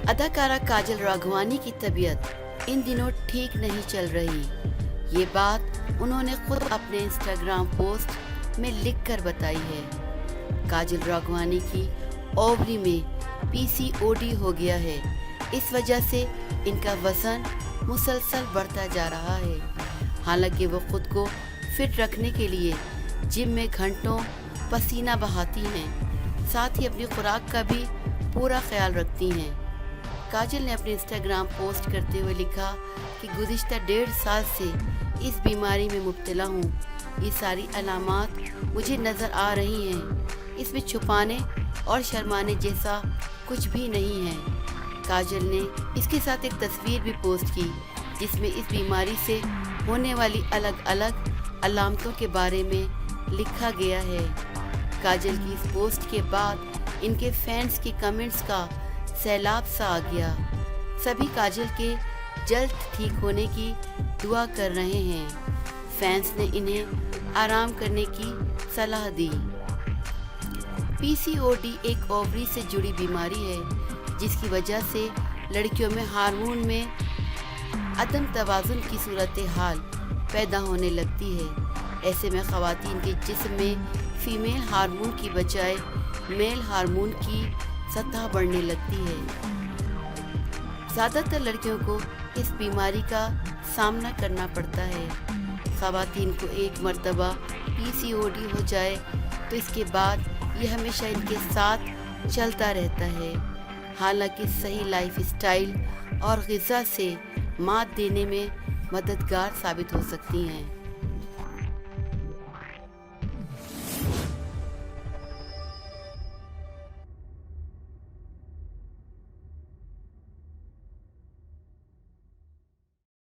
अदाकारा काजल राघवानी की तबीयत इन दिनों ठीक नहीं चल रही। ये बात उन्होंने खुद अपने इंस्टाग्राम पोस्ट में लिखकर बताई है। काजल राघवानी की ओवरी में पीसीओडी हो गया है। इस वजह से इनका वजन मुसलसल बढ़ता जा रहा है। हालांकि वो खुद को फिट रखने के लिए जिम में घंटों पसीना बहाती हैं, साथ ही अपनी खुराक का भी पूरा ख्याल रखती हैं। काजल ने अपने इंस्टाग्राम पोस्ट करते हुए लिखा कि गुज़िश्ता 1.5 साल से इस बीमारी में मुब्तला हूँ। ये सारी अलामात मुझे नज़र आ रही हैं। इसमें छुपाने और शर्माने जैसा कुछ भी नहीं है। काजल ने इसके साथ एक तस्वीर भी पोस्ट की जिसमें इस बीमारी से होने वाली अलग अलग अलामतों के बारे में लिखा गया है। काजल की इस पोस्ट के बाद इनके फैंस के कमेंट्स का सैलाब सा आ गया। सभी काजल के जल्द ठीक होने की दुआ कर रहे हैं। फैंस ने इन्हें आराम करने की सलाह दी। पीसीओडी एक ओवरी से जुड़ी बीमारी है जिसकी वजह से लड़कियों में हार्मोन में अदम तवाज़ुन की सूरत हाल पैदा होने लगती है। ऐसे में ख़वातीन के जिस्म में फीमेल हार्मोन की बजाय मेल हार्मोन की सतह बढ़ने लगती है। ज़्यादातर लड़कियों को इस बीमारी का सामना करना पड़ता है। ख़वातीन को एक मर्तबा पीसीओडी हो जाए तो इसके बाद यह हमेशा इनके साथ चलता रहता है। हालांकि सही लाइफ स्टाइल और ग़िज़ा से मात देने में मददगार साबित हो सकती हैं।